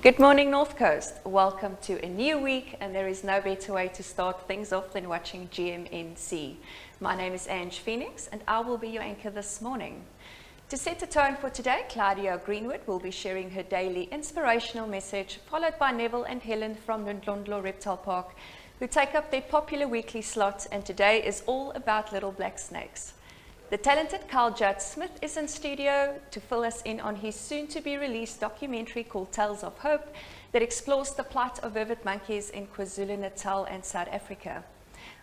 Good morning, North Coast. Welcome to a new week, and there is no better way to start things off than watching GMNC. My name is Angelique Phoenix, and I will be your anchor this morning. To set the tone for today, Claudia Greenwood will be sharing her daily inspirational message, followed by Neville and Helen from Ndlondlo Reptile Park, who take up their popular weekly slot, and today is all about little black snakes. The talented Kyle Judd Smith is in studio to fill us in on his soon-to-be-released documentary called Tales of Hope that explores the plight of vivid monkeys in KwaZulu-Natal and South Africa.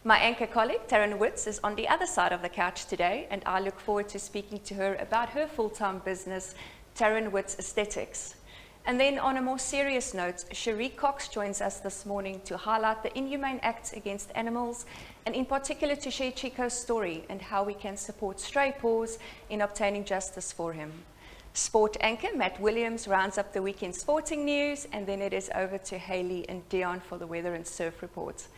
My anchor colleague, Taryn Woods, is on the other side of the couch today, and I look forward to speaking to her about her full-time business, Taryn Woods Aesthetics. And then on a more serious note, Cheree Cox joins us this morning to highlight the inhumane acts against animals, and in particular to share Chico's story and how we can support stray paws in obtaining justice for him. Sport anchor Matt Williams rounds up the weekend sporting news, and then it is over to Heili and Deon for the weather and surf reports.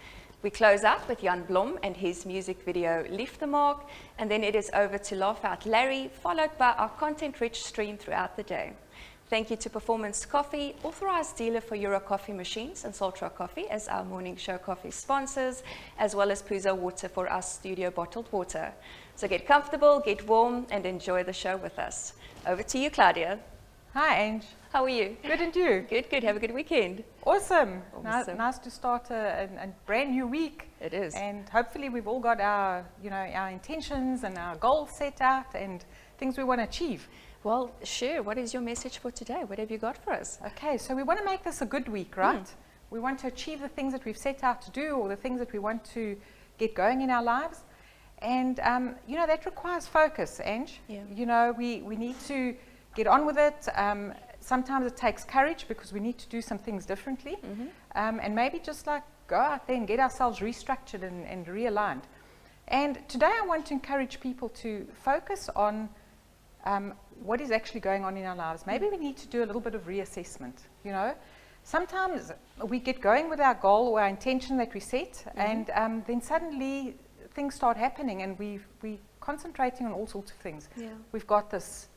We close out with Jan Blohm and his music video Liefde Maak, and then it is over to Laugh Out Larry, followed by our content-rich stream throughout the day. Thank you to Performance Coffee, authorized dealer for Euro Coffee machines, and Saltra Coffee as our morning show coffee sponsors, as well as Puzo Water for our studio bottled water. So get comfortable, get warm, and enjoy the show with us. Over to you, Claudia. Hi, Ange. How are you? Good, and you? Good, good. Have a good weekend. Awesome. Nice to start a brand new week. It is. And hopefully we've all got our intentions and our goals set out and things we want to achieve. Well, sure. What is your message for today? What have you got for us? Okay, so we want to make this a good week, right? We want to achieve the things that we've set out to do, or the things that we want to get going in our lives. And, that requires focus, Ange. Yeah. We need to get on with it. Sometimes it takes courage because we need to do some things differently. And maybe just go out there and get ourselves restructured and realigned. And today I want to encourage people to focus on what is actually going on in our lives. Maybe we need to do a little bit of reassessment. Sometimes we get going with our goal or our intention that we set, and then suddenly things start happening, and we're concentrating on all sorts of things. Yeah. We've got this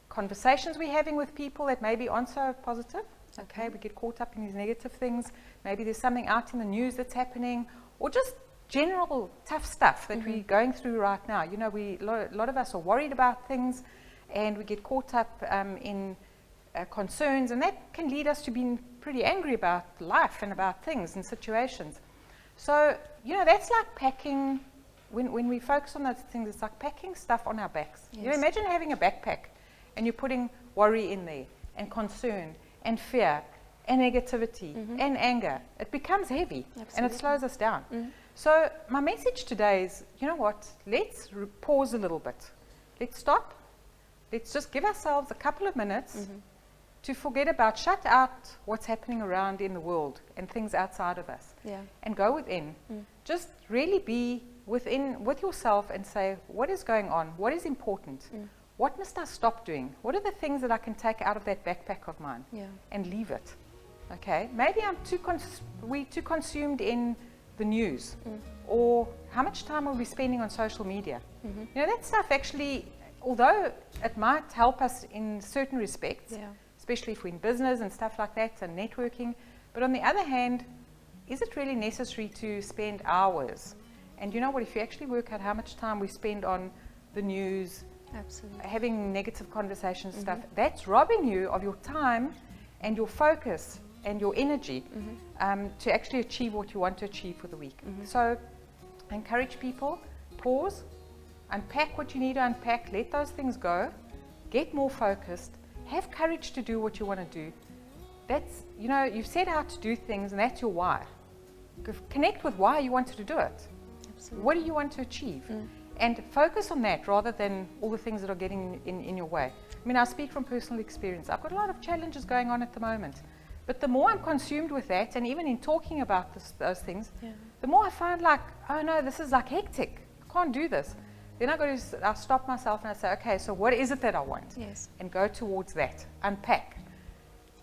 conversations we're having with people that maybe aren't so positive. Okay, we get caught up in these negative things. Maybe there's something out in the news that's happening, or just general tough stuff that we're going through right now. A lot of us are worried about things, and we get caught up in concerns, and that can lead us to being pretty angry about life and about things and situations. So, that's like packing, when we focus on those things, it's like packing stuff on our backs. Yes. Imagine having a backpack, and you're putting worry in there, and concern, and fear, and negativity, and anger. It becomes heavy, and it slows us down. So my message today is, let's pause a little bit. Let's stop. Let's just give ourselves a couple of minutes to forget about, shut out what's happening around in the world and things outside of us. Yeah. And go within. Just really be within with yourself and say, what is going on? What is important? What must I stop doing? What are the things that I can take out of that backpack of mine and leave it? Okay, maybe we're too consumed in the news, or how much time are we spending on social media? That stuff actually, although it might help us in certain respects, especially if we're in business and stuff like that and networking, but on the other hand, is it really necessary to spend hours? And you know what, if you actually work out how much time we spend on the news, having negative conversations and stuff, that's robbing you of your time and your focus and your energy to actually achieve what you want to achieve for the week. So I encourage people, pause, unpack what you need to unpack, let those things go, get more focused, have courage to do what you want to do. That's, you've set out to do things, and that's your why. Connect with why you wanted to do it. Absolutely. What do you want to achieve? And focus on that rather than all the things that are getting in your way. I speak from personal experience. I've got a lot of challenges going on at the moment. But the more I'm consumed with that, and even in talking about those things, the more I find oh no, this is hectic. I can't do this. Then I stop myself and I say, okay, so what is it that I want? Yes. And go towards that, unpack.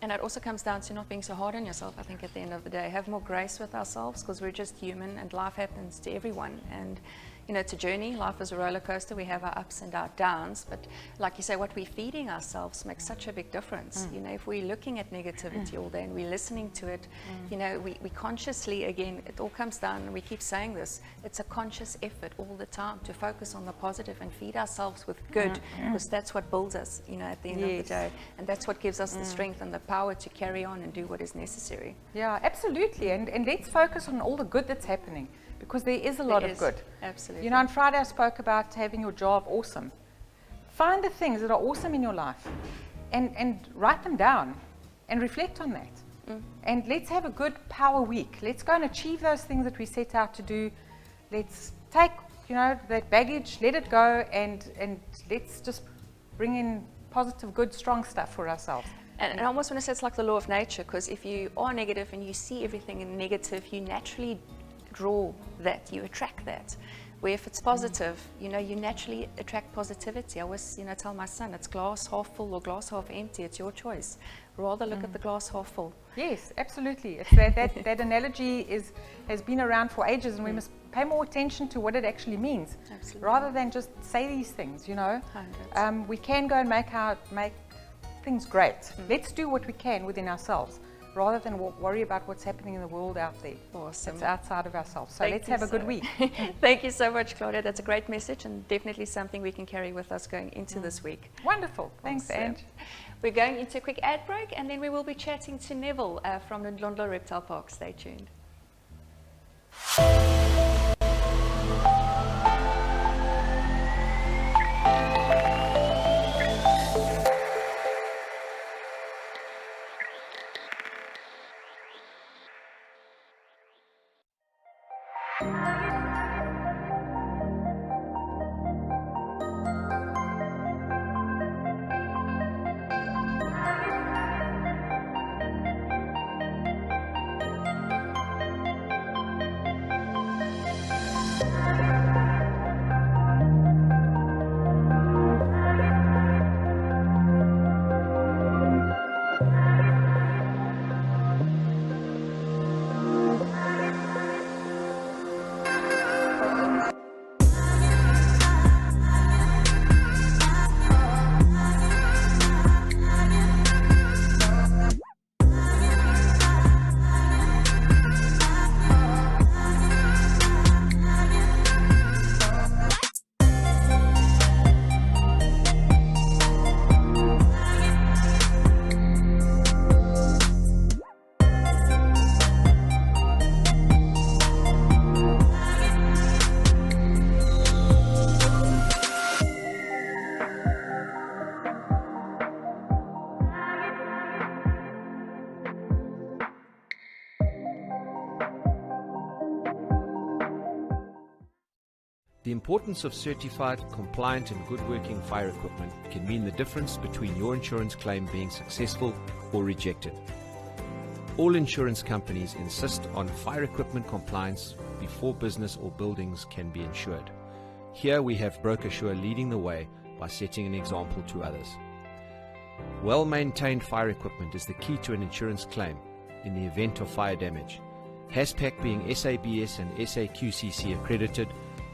And it also comes down to not being so hard on yourself, I think, at the end of the day. Have more grace with ourselves, because we're just human and life happens to everyone. And, you know, it's a journey. Life is a roller coaster. We have our ups and our downs. But like you say, what we're feeding ourselves makes such a big difference. You know, if we're looking at negativity all day and we're listening to it, you know, we consciously, again, it all comes down, and we keep saying this, it's a conscious effort all the time to focus on the positive and feed ourselves with good, because that's what builds us, you know, at the end of the day. And that's what gives us the strength and the power to carry on and do what is necessary. Yeah, absolutely. And let's focus on all the good that's happening, because there is a lot of good. Absolutely. You know, on Friday I spoke about having your job awesome. Find the things that are awesome in your life and write them down and reflect on that. And let's have a good power week. Let's go and achieve those things that we set out to do. Let's take, you know, that baggage, let it go, and let's just bring in positive, good, strong stuff for ourselves. And I almost want to say it's like the law of nature, because if you are negative and you see everything in negative, you naturally draw that, you attract that. Where if it's positive, you know, you naturally attract positivity. I always, you know, tell my son, it's glass half full or glass half empty. It's your choice. Rather look at the glass half full. Yes, absolutely. It's that analogy has been around for ages, and we must pay more attention to what it actually means, rather than just say these things. You know, we can go and make things great. Let's do what we can within ourselves, rather than worry about what's happening in the world out there. Awesome. It's outside of ourselves. So let's have a good week. Thank you so much, Claudia. That's a great message, and definitely something we can carry with us going into this week. Wonderful. Thanks, Awesome. Ange. We're going into a quick ad break, and then we will be chatting to Neville from Ndlondlo Reptile Park. Stay tuned. The importance of certified, compliant and good working fire equipment can mean the difference between your insurance claim being successful or rejected. All insurance companies insist on fire equipment compliance before business or buildings can be insured. Here we have BrokerSure leading the way by setting an example to others. Well-maintained fire equipment is the key to an insurance claim in the event of fire damage. HASPAC being SABS and SAQCC accredited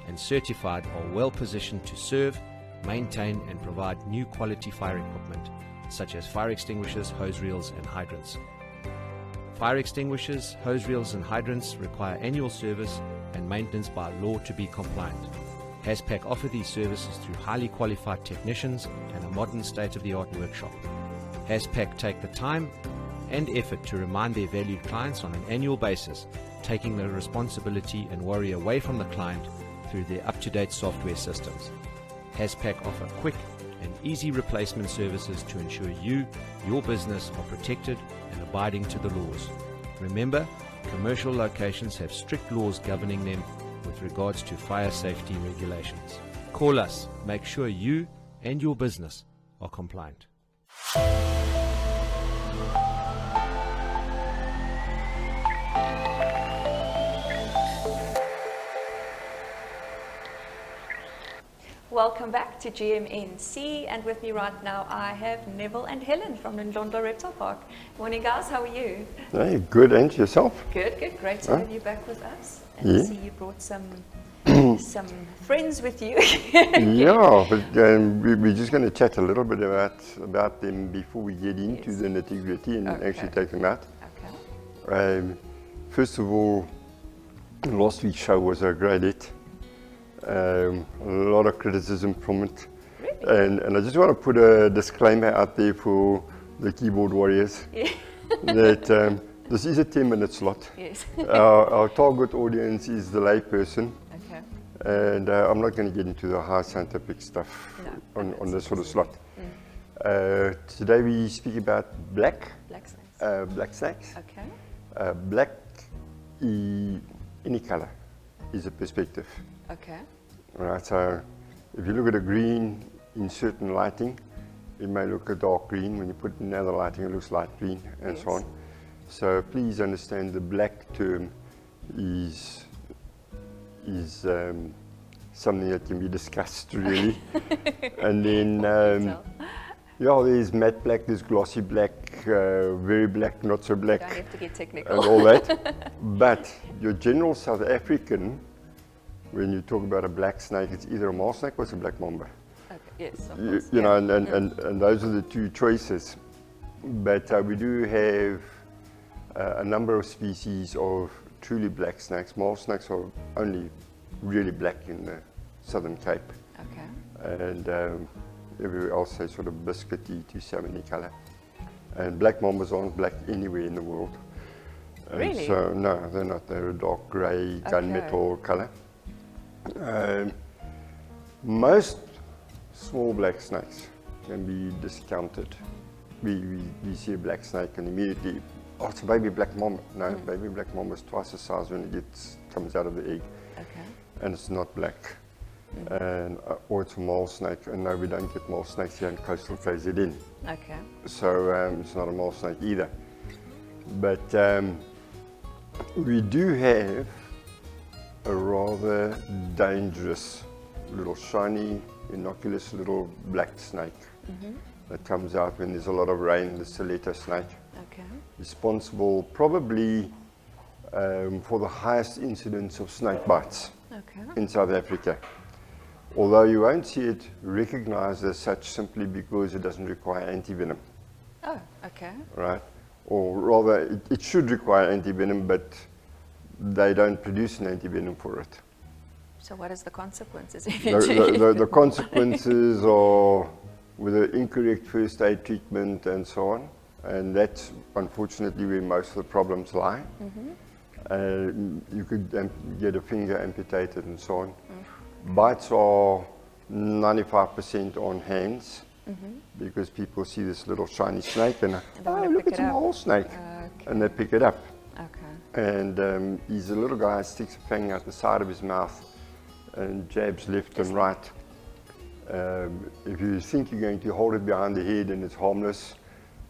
and certified are well positioned to serve, maintain and provide new quality fire equipment such as fire extinguishers, hose reels and hydrants. Fire extinguishers, hose reels and hydrants require annual service and maintenance by law to be compliant. HASPAC offer these services through highly qualified technicians and a modern state-of-the-art workshop. HASPAC take the time and effort to remind their valued clients on an annual basis, taking the responsibility and worry away from the client through their up-to-date software systems. HASPAC offer quick and easy replacement services to ensure you, your business are protected and abiding to the laws. Remember, commercial locations have strict laws governing them with regards to fire safety regulations. Call us, make sure you and your business are compliant. Welcome back to GMNC, and with me right now I have Neville and Helen from Ndlondlo Reptile Park. Morning guys, how are you? Hey, good, and yourself? Good, great to have you back with us. And I see you brought some some friends with you. Yeah, but we're just going to chat a little bit about them before we get into the nitty-gritty and actually take them out. Okay. First of all, last week's show was a great hit. A lot of criticism from it. Really? And I just want to put a disclaimer out there for the keyboard warriors that this is a 10-minute slot. Yes. Our target audience is the layperson. Okay. And I'm not going to get into the high scientific stuff on this sort of slot. Today we speak about black snakes. Okay. Black, any color, is a perspective. Okay. Right. So if you look at a green in certain lighting, it may look a dark green. When you put it in other lighting, it looks light green, and so on. So please understand the black term is something that can be discussed really. And then there's matte black, there's glossy black, very black, not so black. Don't have to get technical. And all that. But your general South African, when you talk about a black snake, it's either a mole snake or it's a black mamba. Okay. Yes. Of course. You know, and those are the two choices. But we do have a number of species of truly black snakes. Mole snakes are only really black in the Southern Cape. Okay. And everywhere else is sort of biscuity to salmony color. And black mambas aren't black anywhere in the world. Really? So no, they're not. They're a dark grey, gunmetal color. Most small black snakes can be discounted. We see a black snake and immediately, oh, it's a baby black mamba. No, baby black mamba is twice the size when it comes out of the egg. Okay. And it's not black. And or it's a mole snake, and no, we don't get mole snakes here in coastal KZN. Okay. So it's not a mole snake either. But we do have a rather dangerous little shiny, innocuous little black snake that comes out when there's a lot of rain, the stiletto snake. Okay. Responsible probably for the highest incidence of snake bites in South Africa. Although you won't see it recognized as such simply because it doesn't require antivenom. Oh, okay. Right? Or rather, it should require antivenom, but they don't produce an antivenom for it. So what is the consequences? The consequences are with an incorrect first aid treatment and so on. And that's unfortunately where most of the problems lie. You could get a finger amputated and so on. Bites are 95% on hands because people see this little shiny snake and oh, look, it's a mole snake. And they pick it up. And he's a little guy, sticks a fang out the side of his mouth and jabs left and right. If you think you're going to hold it behind the head and it's harmless,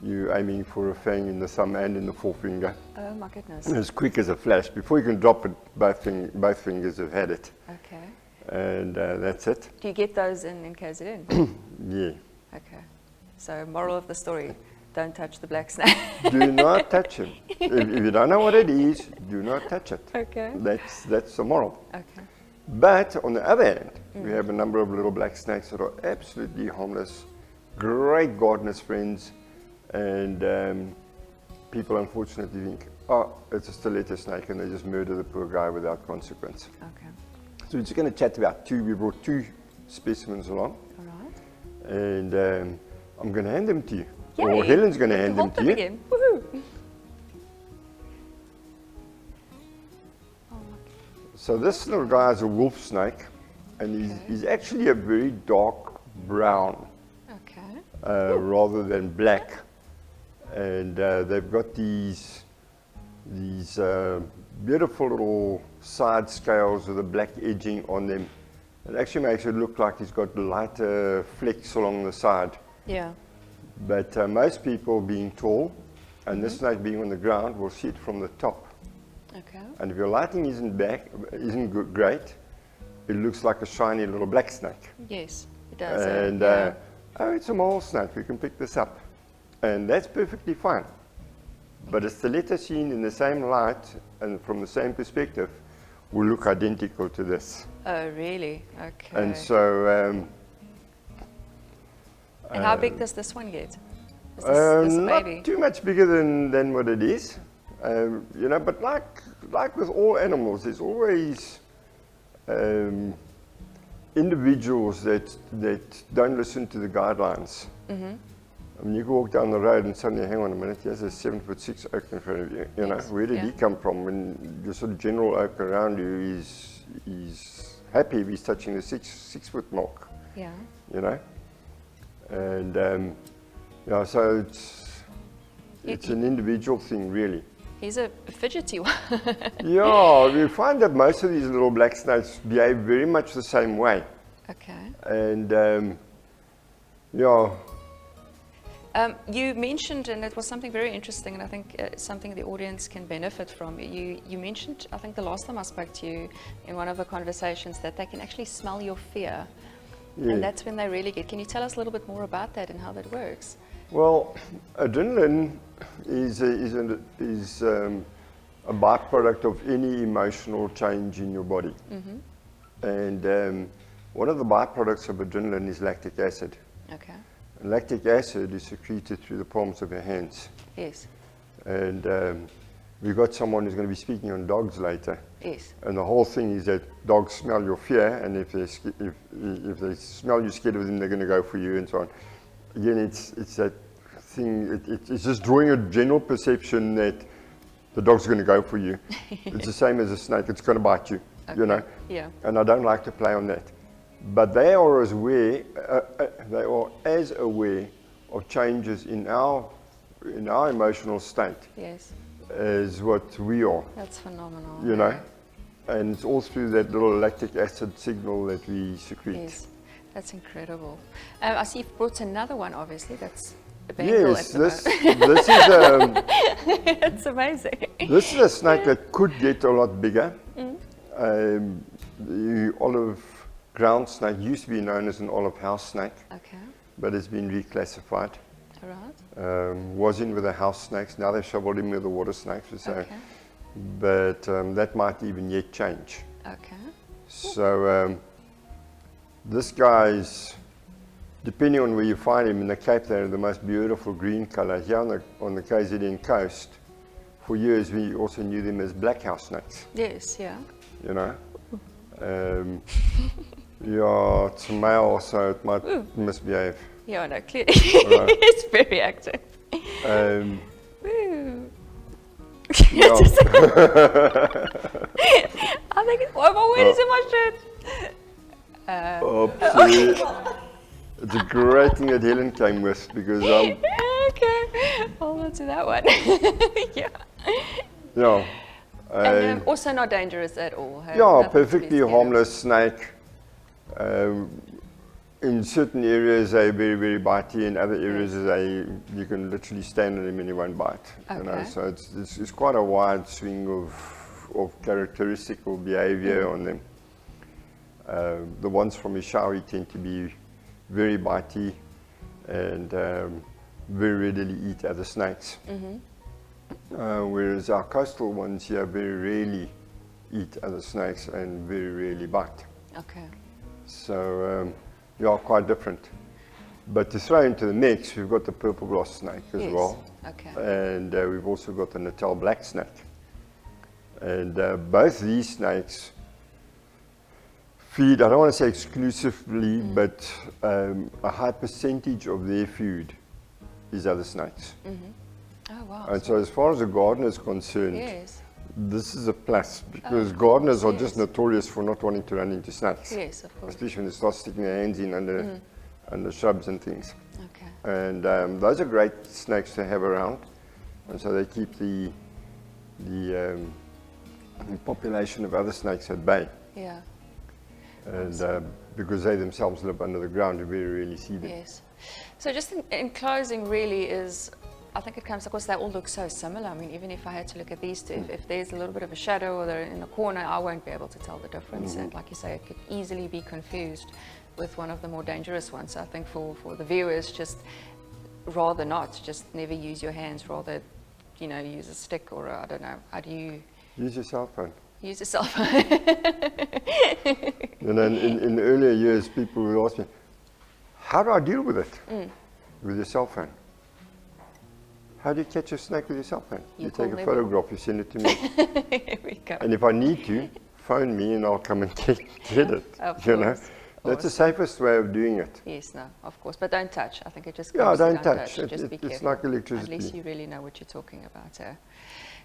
you're aiming for a fang in the thumb and in the forefinger. Oh my goodness. As quick as a flash. Before you can drop it, both fingers have had it. Okay. And that's it. Do you get those in KZN? Yeah. Okay. So moral of the story, don't touch the black snake. Do not touch him. If you don't know what it is, do not touch it. Okay. That's the moral. Okay. But on the other hand, we have a number of little black snakes that are absolutely harmless, great gardeners' friends, and people unfortunately think, oh, it's a stiletto snake, and they just murder the poor guy without consequence. Okay. So we're just going to chat about two. We brought two specimens along. All right. And I'm going to hand them to you. Yay. Or Helen's going to hand them to you. Again. Woohoo. So this little guy is a wolf snake, and he's actually a very dark brown, rather than black. And they've got these beautiful little side scales with a black edging on them. It actually makes it look like he's got lighter flecks along the side. Yeah. But most people being tall, and this snake being on the ground, will see it from the top. Okay. And if your lighting isn't great, it looks like a shiny little black snake. Yes, it does. And yeah. oh, it's a mole snake, we can pick this up. And that's perfectly fine. But a stiletto seen in the same light and from the same perspective will look identical to this. Oh, really? Okay. And so... and how big does this one get? Is this not baby? too much bigger than what it is. You know, but like with all animals, there's always individuals that don't listen to the guidelines. Mm-hmm. I mean, you can walk down the road and suddenly, hang on a minute, there's a 7'6" oak in front of you. You know, where did he come from? When the sort of general oak around you is happy if he's touching the 6 foot mark. Yeah. You know, and yeah, so it's an individual thing, really. He's a fidgety one. Yeah, we find that most of these little black snakes behave very much the same way. Okay. And yeah. You mentioned, and it was something very interesting, and I think something the audience can benefit from. You mentioned, I think the last time I spoke to you in one of the conversations, that they can actually smell your fear. Yeah. And that's when they really get. Can you tell us a little bit more about that and how that works? Well, adrenaline is a byproduct of any emotional change in your body. Mm-hmm. And one of the byproducts of adrenaline is lactic acid. Okay. And lactic acid is secreted through the palms of your hands. Yes. And we've got someone who's going to be speaking on dogs later. Yes. And the whole thing is that dogs smell your fear, and if they smell you scared of them, they're going to go for you, and so on. Again, it's that thing. It's just drawing a general perception that the dog's going to go for you. It's the same as a snake; it's going to bite you. Okay. You know. Yeah. And I don't like to play on that. But they are as aware. They are as aware of changes in our emotional state. Yes. As what we are. That's phenomenal. You know, and it's all through that little lactic acid signal that we secrete. Yes, that's incredible. I see you've brought another one, obviously. That's a Bengal. Yes, this is it's amazing. this is a snake that could get a lot bigger. The olive ground snake used to be known as an olive house snake, Okay. but it's been reclassified. All right. Was in with the house snakes. Now they've shoveled in with the water snakes. So, Okay. but that might even yet change. Okay. So this guy's, depending on where you find him in the Cape, they're the most beautiful green color. Here on the KZN coast, for years we also knew them as black house snakes. Yes. Yeah. You know, yeah, it's a male, so it might misbehave. Yeah. No. Clearly, it's very active. Woo. Yeah. I think it's, oh, my word is in my shirt. Oopsie. It's a great thing that Helen came with, because Okay, hold on to that one. Yeah. yeah. And also not dangerous at all. Hey? Yeah, Nothing to be perfectly scared of. harmless snake. In certain areas they're very, very bitey. In other areas you can literally stand on them and you won't bite. You know? Okay. So it's quite a wide swing of characteristical behavior on them. The ones from Ishawi tend to be very bitey and very readily eat other snakes. Whereas our coastal ones here very rarely eat other snakes and very rarely bite. Okay. So they are quite different. But to throw into the mix, we've got the purple gloss snake as Yes. well. Okay. And we've also got the Natal black snake. And both these snakes feed, I don't want to say exclusively, but a high percentage of their food is other snakes. Oh wow. And so as far as the gardener is concerned, Yes. this is a plus, because gardeners are just yes. notorious for not wanting to run into snakes. Yes, of course. Especially when they start sticking their hands in under shrubs and things. Okay. And those are great snakes to have around, and so they keep the population of other snakes at bay. Yeah. And because they themselves live under the ground, you very rarely see them. Yes. So just in closing, really is, I think it comes, of course, they all look so similar. I mean, even if I had to look at these two, if there's a little bit of a shadow or they're in a corner, I won't be able to tell the difference. And like you say, it could easily be confused with one of the more dangerous ones. So I think for the viewers, just rather not, just never use your hands, rather, use a stick or I don't know. How do you? Use your cell phone. Use a cell phone. And then in the earlier years, people would ask me, how do I deal with it? With your cell phone. How do you catch a snake with your cell phone? You take a photograph, you send it to me. Here we go. And if I need to, phone me and I'll come and get it. Of you know, course. that's the safest way of doing it. Yes, no, of course. But don't touch. I think it just Yeah, comes to don't touch. Just be It's careful. like electricity. Unless you really know what you're talking about.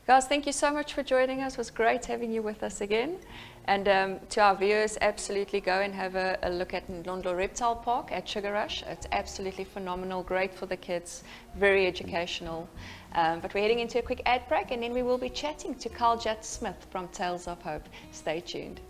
Guys, thank you so much for joining us. It was great having you with us again. And to our viewers, absolutely go and have a look at Ndlondlo Reptile Park at Sugar Rush. It's absolutely phenomenal, great for the kids, very educational. But we're heading into a quick ad break, and then we will be chatting to Kyle Judd Smith from Tales of Hope. Stay tuned.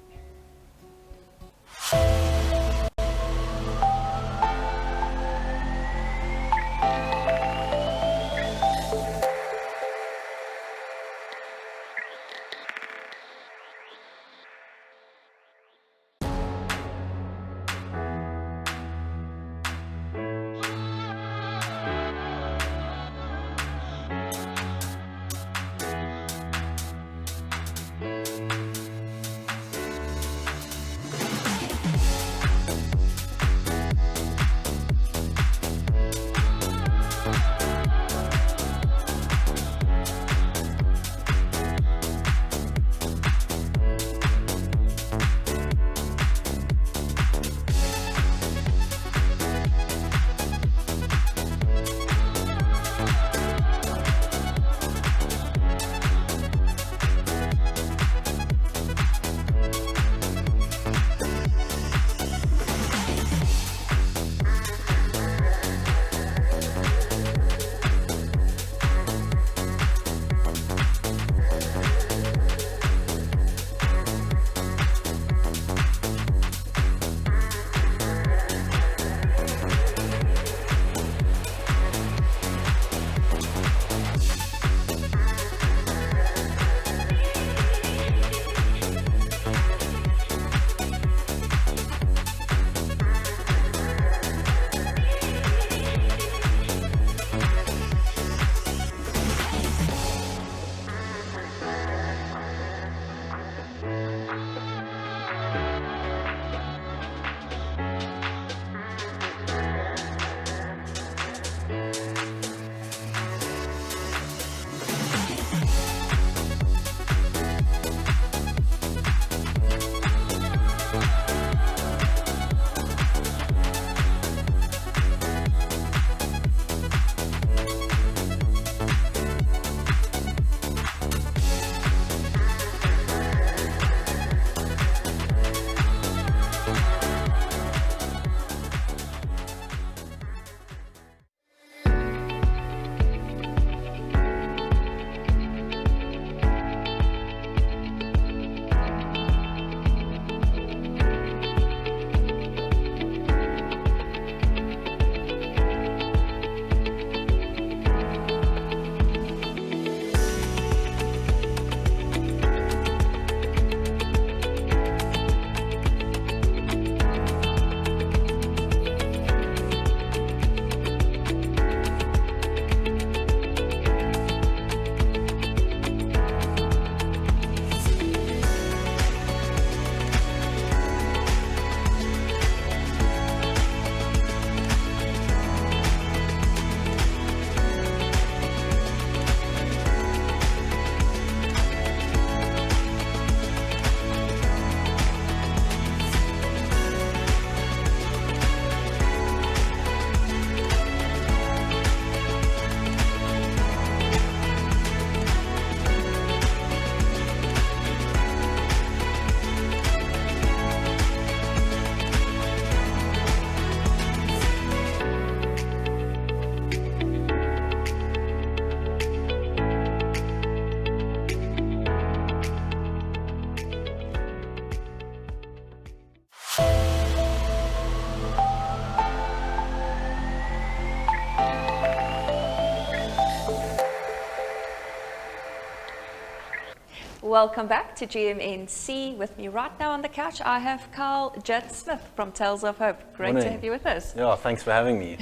Welcome back to GMNC. With me right now on the couch, I have Kyle Judd Smith from Tales of Hope. Great to have you with us. Yeah, thanks for having me.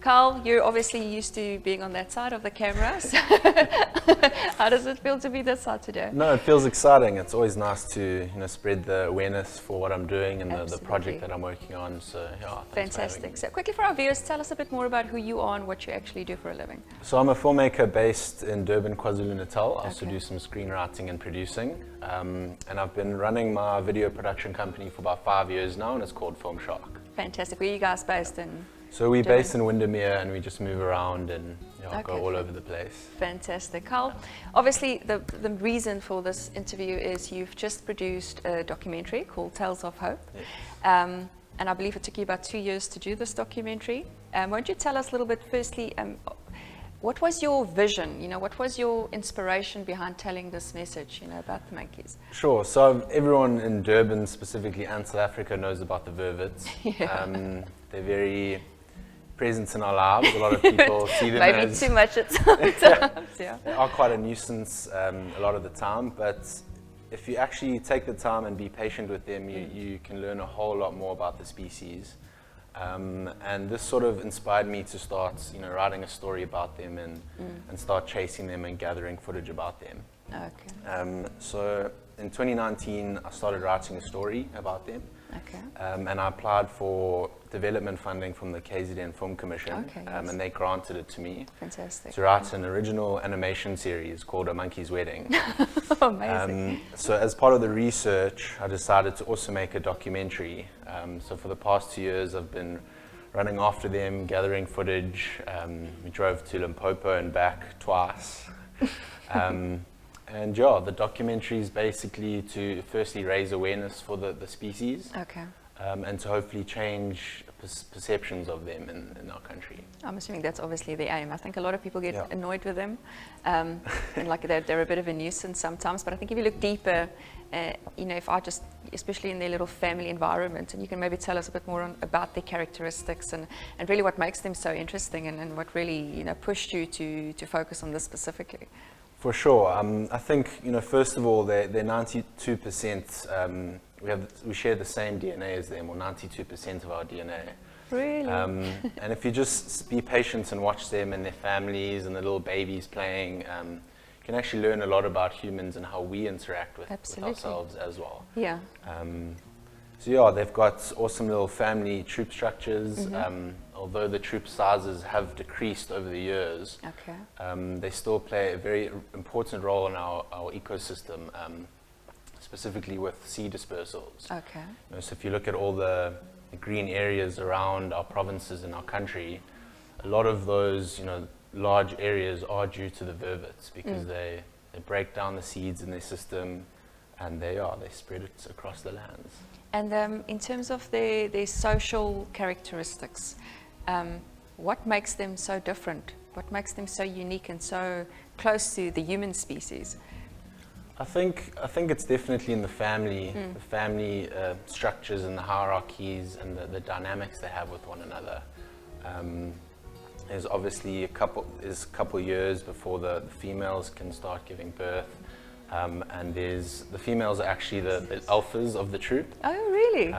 Kyle, you're obviously used to being on that side of the camera. So how does it feel to be this side today? No, it feels exciting. It's always nice to spread the awareness for what I'm doing and the project that I'm working on. So yeah, fantastic. So quickly for our viewers, tell us a bit more about who you are and what you actually do for a living. So I'm a filmmaker based in Durban, KwaZulu-Natal. I also do some screenwriting and producing. And I've been running my video production company for about 5 years now, and it's called Film Shark. Fantastic. Where are you guys based in? So we're based in Windermere, and we just move around and go all over the place. Fantastic. Kyle, obviously the reason for this interview is you've just produced a documentary called Tales of Hope. Yes. And I believe it took you about 2 years to do this documentary. Won't you tell us a little bit, firstly, what was your vision? What was your inspiration behind telling this message, about the monkeys? Sure. So everyone in Durban specifically and South Africa knows about the vervets. They're very present in our lives. A lot of people see them maybe too much at times. Yeah. They are quite a nuisance a lot of the time, but if you actually take the time and be patient with them, you can learn a whole lot more about the species. And this sort of inspired me to start, writing a story about them and start chasing them and gathering footage about them. Okay. So in 2019, I started writing a story about them. Okay. And I applied for development funding from the KZN Film Commission, Okay, yes. and they granted it to me. Fantastic. To write an original animation series called A Monkey's Wedding. Amazing. So as part of the research, I decided to also make a documentary. So for the past 2 years, I've been running after them, gathering footage. We drove to Limpopo and back twice. And yeah, the documentary is basically to firstly raise awareness for the species. Okay. And to hopefully change perceptions of them in our country. I'm assuming that's obviously the aim. I think a lot of people get annoyed with them, and like they're a bit of a nuisance sometimes. But I think if you look deeper, if I just, especially in their little family environment, and you can maybe tell us a bit more about their characteristics and really what makes them so interesting and what really pushed you to focus on this specifically. For sure. I think first of all, they're 92%. We share the same DNA as them, or 92% of our DNA. Really? And if you just be patient and watch them and their families and the little babies playing, you can actually learn a lot about humans and how we interact with ourselves as well. Yeah. So yeah, they've got awesome little family troop structures. Although the troop sizes have decreased over the years, they still play a very important role in our ecosystem. Specifically with sea dispersals. Okay. So if you look at all the green areas around our provinces in our country, a lot of those large areas are due to the vervets because they break down the seeds in their system and they spread it across the lands. And in terms of their social characteristics, what makes them so different? What makes them so unique and so close to the human species? I think it's definitely in the family structures and the hierarchies and the dynamics they have with one another. There's obviously a couple years before the females can start giving birth, and the females are actually the alphas of the troop. Oh, really?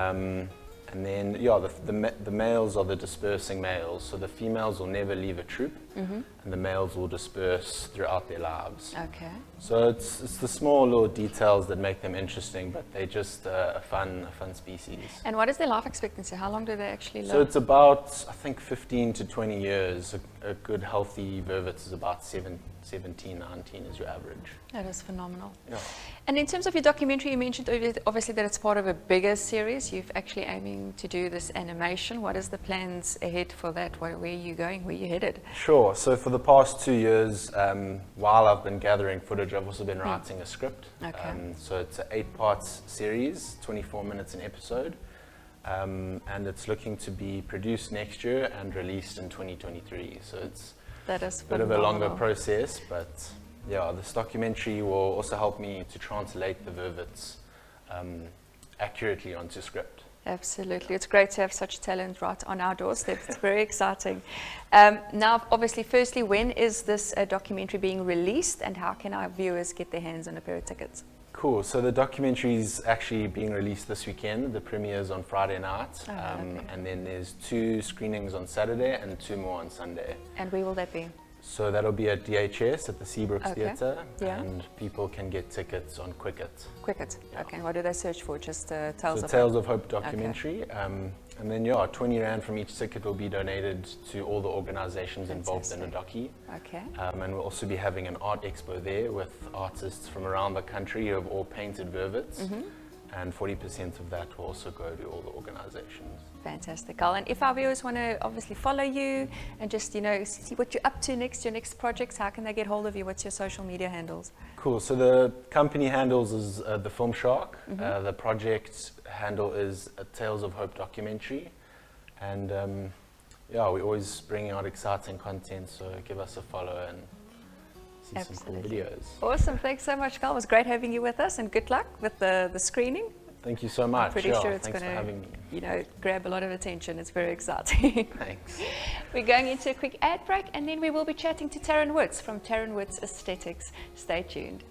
And then, the males are the dispersing males. So the females will never leave a troop, and the males will disperse throughout their lives. Okay. So it's the small little details that make them interesting, but they're just a fun species. And what is their life expectancy? How long do they actually live? So it's about, I think, 15 to 20 years. A good, healthy vervet is about 17, 19 is your average. That is phenomenal. Yeah. And in terms of your documentary, you mentioned obviously that it's part of a bigger series. You're actually aiming to do this animation. What is the plans ahead for that? Where are you going? Where are you headed? Sure. So for the past 2 years, while I've been gathering footage, I've also been writing a script. Okay. So it's an 8-part series, 24 minutes an episode. And it's looking to be produced next year and released in 2023. So it's that is a bit of a longer process, but yeah, this documentary will also help me to translate the vervets accurately onto script. Absolutely. It's great to have such talent right on our doorstep. It's very exciting. Now, obviously, firstly, when is this documentary being released and how can our viewers get their hands on a pair of tickets? Cool. So the documentary is actually being released this weekend. The premiere is on Friday night, and then there's 2 screenings on Saturday and 2 more on Sunday. And where will that be? So that'll be at DHS at the Seabrooks Theatre, Yeah. and people can get tickets on Quicket. Quicket. Yeah. Okay. What do they search for? Just Tales So of Tales Hope? of Hope documentary, and then 20 Rand from each ticket will be donated to all the organizations involved in the docu. Okay. And we'll also be having an art expo there with artists from around the country who have all painted vervets, and 40% of that will also go to all the organizations. Fantastic, Kyle. And if our viewers want to obviously follow you and just, see what you're up to next, your next projects, how can they get hold of you? What's your social media handles? Cool. So the company handles is the Film Shark. The project handle is a Tales of Hope documentary. And we're always bringing out exciting content, so give us a follow and see some cool videos. Awesome. Thanks so much, Kyle. It was great having you with us, and good luck with the screening. Thank you so much. I'm pretty sure it's Thanks for having me. going to, grab a lot of attention. It's very exciting. Thanks. We're going into a quick ad break, and then we will be chatting to Taryn Woods from Taryn Woods Aesthetics. Stay tuned.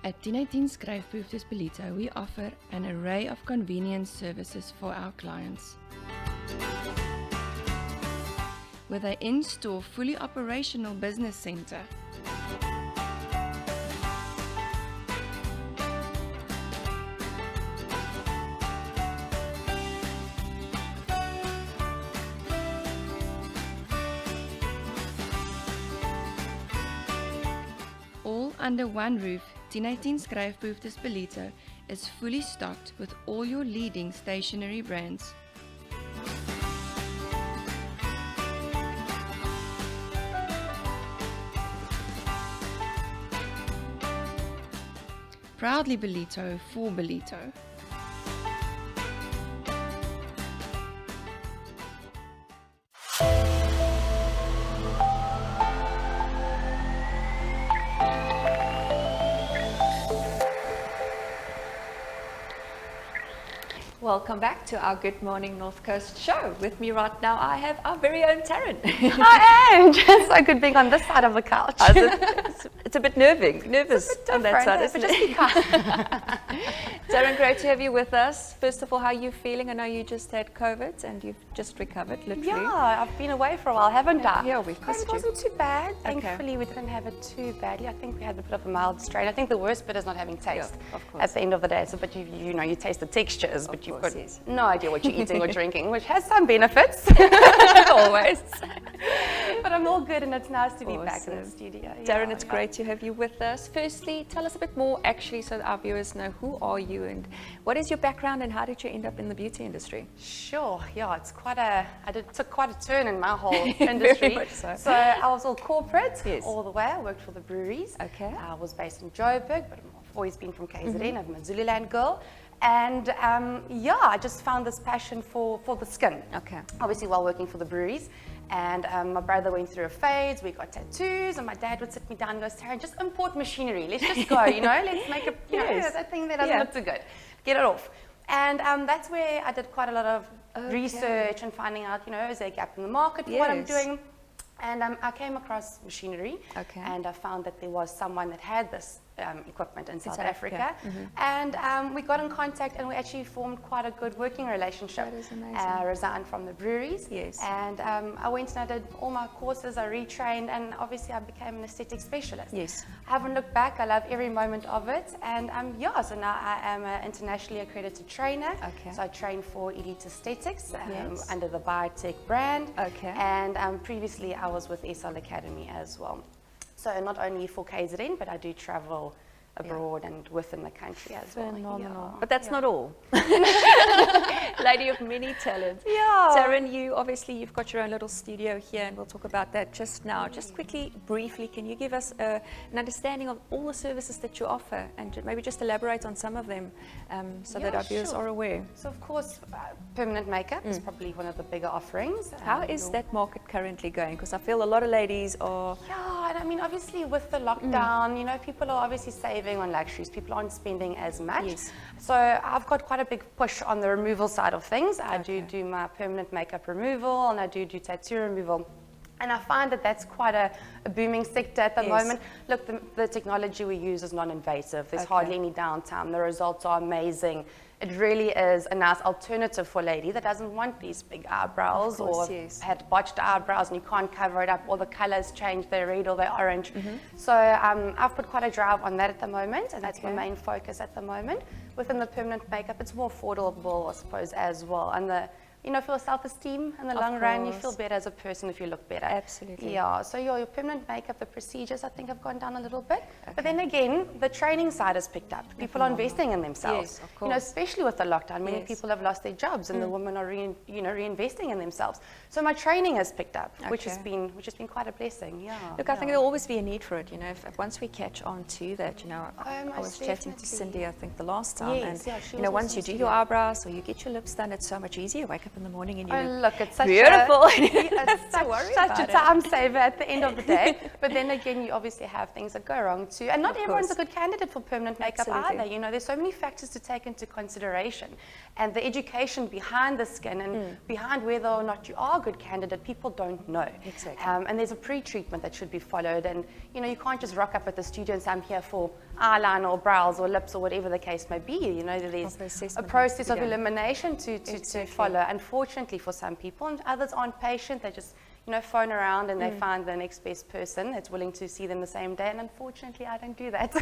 At 1018 Skryfbehoeftes Ballito, we offer an array of convenience services for our clients. With an in-store, fully operational business center, all under one roof, 1018 Skryfbehoeftes Ballito is fully stocked with all your leading stationery brands. Proudly Ballito for Ballito. Welcome back to our Good Morning North Coast show. With me right now, I have our very own Taryn. Hi, Ange. It's so good being on this side of the couch. It's a bit nervous on that side, isn't it? Taryn, great to have you with us. First of all, how are you feeling? I know you just had COVID and you've just recovered, literally. Yeah, I've been away for a while, haven't I? Yeah, we've missed It wasn't too bad. Okay. Thankfully, we didn't have it too badly. I think we had a bit of a mild strain. I think the worst bit is not having taste. Yeah, of course. At the end of the day, so but you taste the textures, but you've got yes. no idea what you're eating or drinking, which has some benefits. Always. But I'm all good, and it's nice to be back in the Awesome. studio. Taryn, Yeah, it's yeah. great to have you with us. Firstly, tell us a bit more, actually, so that our viewers know who are you and what is your background and how did you end up in the beauty industry? Sure, yeah, it's took quite a turn in my whole industry. Very much so. So I was all corporate Yes. all the way. I worked for the breweries. Okay. I was based in Joburg, but I've always been from KZN. Mm-hmm. I'm a Zululand girl. And I just found this passion for the skin. Okay. Obviously, while working for the breweries. And my brother went through a phase, we got tattoos, and my dad would sit me down and go, Taryn, just import machinery. Let's just go, let's make Yes. that thing that doesn't Yeah. look too good. Get it off. And that's where I did quite a lot of research and finding out, is there a gap in the market for what I'm Yes. doing? And I came across machinery, Okay. and I found that there was someone that had this equipment in South South Africa. And we got in contact, and we actually formed quite a good working relationship. That is amazing. I resigned from the breweries. Yes. And I went and I did all my courses, I retrained, and obviously I became an aesthetic specialist. Yes. I haven't looked back, I love every moment of it. And yeah, so now I am an internationally accredited trainer. Okay. So I train for Elite Aesthetics Yes. under the Biotech brand. Okay. And previously I was with SL Academy as well. So not only for KZN, but I do travel abroad and within the country as well. Phenomenal. Yeah. But that's not all. Lady of many talents. Yeah. Taryn, you've got your own little studio here, and we'll talk about that just now. Just quickly, briefly, can you give us an understanding of all the services that you offer, and maybe just elaborate on some of them so that Yeah, our viewers sure. are aware? So of course, permanent makeup is probably one of the bigger offerings. How is that market currently going? Because I feel a lot of ladies are... Yeah, and I mean, obviously with the lockdown, you know, people are obviously saving on luxuries. People aren't spending as much. Yes. So I've got quite a big push on the removal side of things. I Okay. do my permanent makeup removal, and I do tattoo removal. And I find that that's quite a booming sector at the Yes. moment. Look, the technology we use is non-invasive. There's Okay. hardly any downtime. The results are amazing. It really is a nice alternative for a lady that doesn't want these big eyebrows, Of course, or yes. had botched eyebrows and you can't cover it up, or the colors change, they're red or they're orange. So I've put quite a drive on that at the moment, and that's my Okay. main focus at the moment. Within the permanent makeup, it's more affordable, I suppose, as well. And for your self-esteem in the Of long run, you course. feel better as a person if you look better. Absolutely. Yeah, so your permanent makeup, the procedures, I think have gone down a little bit. But then again, the training side has picked up. People are investing in themselves. Yes, of You know, course. especially with the lockdown, many Yes. people have lost their jobs, and the women are reinvesting in themselves. So my training has picked up, which has Okay. been quite a blessing. Yeah. Look, I think there'll always be a need for it, if once we catch on to that, I most was chatting to definitely. Cindy, I think, the last time, Yes, yeah, she and, was once also you in do the your studio. eyebrows or you get your lips done, it's so much easier. Wake up in the morning and you Oh, look look, it's such beautiful. It's Don't worry such about a it. time saver at the end of the day. But then again, you obviously have things that go wrong too. And not Of everyone's course. a good candidate for permanent makeup Absolutely. either. You know, there's so many factors to take into consideration. And the education behind the skin and behind whether or not you are a good candidate, people don't know. Exactly. And there's a pre-treatment that should be followed. And, you can't just rock up at the studio and say, I'm here for eyeliner or brows or lips or whatever the case may be. You know, there's Proper a assessment process needs to of be done. elimination to Exactly. follow, unfortunately for some people, and others aren't patient. They just phone around and they find the next best person that's willing to see them the same day, and unfortunately I don't do that.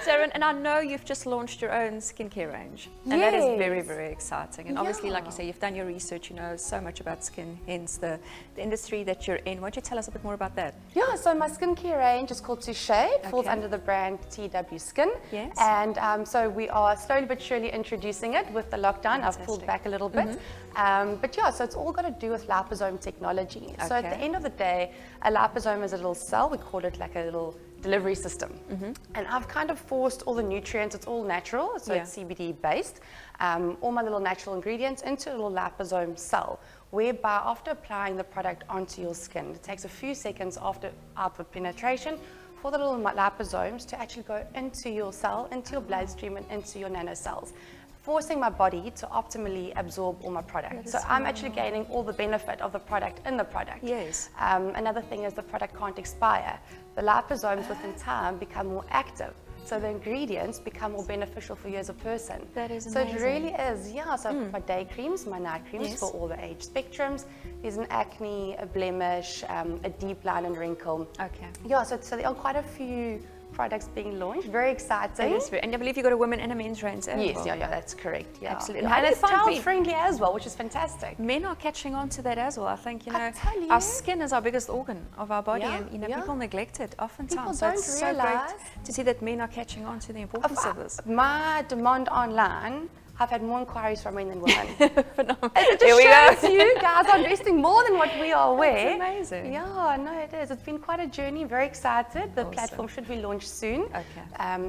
Taryn, and I know you've just launched your own skincare range, and that is very, Yes. very exciting. And obviously, like you Yeah. say, you've done your research, you know so much about skin, hence the industry that you're in. Why don't you tell us a bit more about that? Yeah, so my skincare range is called Touche. It falls Okay. under the brand TW Skin. Yes. And so we are slowly but surely introducing it with the lockdown. I've pulled Fantastic. back a little bit. But yeah, so it's all got to do with liposome technology. So at Okay. the end of the day, a liposome is a little cell. We call it like a little delivery system. And I've kind of forced all the nutrients, it's all natural, so Yeah. it's CBD based, all my little natural ingredients into a little liposome cell, whereby after applying the product onto your skin, it takes a few seconds after outward penetration for the little liposomes to actually go into your cell, into your bloodstream, and into your nanocells, forcing my body to optimally absorb all my product. So I'm actually gaining all the benefit of the product in the product. Yes. Another thing is the product can't expire. The liposomes within time become more active. So the ingredients become more beneficial for you as a person. That is So it amazing. really is, yeah. So I've got my day creams, my night creams Yes. for all the age spectrums. There's an acne, a blemish, a deep line and wrinkle. Okay. Yeah, so there are quite a few products being launched. Very exciting. And I believe you've got a women and a men's range as Yes, well. yeah, that's correct. Yeah. Absolutely. Yeah. How And do you it's find child men? friendly as well, which is fantastic. Men are catching on to that as well. I think, I tell you. our skin is our biggest organ of our body, Yeah, and, yeah. people neglect it oftentimes. People So don't it's so realise. great to see that men are catching on to the importance of this. My demand online, I've had more inquiries from men than women. Phenomenal. It Here we just go. shows you guys are investing more than what we are aware. That's amazing. Yeah, no, it is. It's been quite a journey. Very excited. The Awesome. platform should be launched soon. Okay.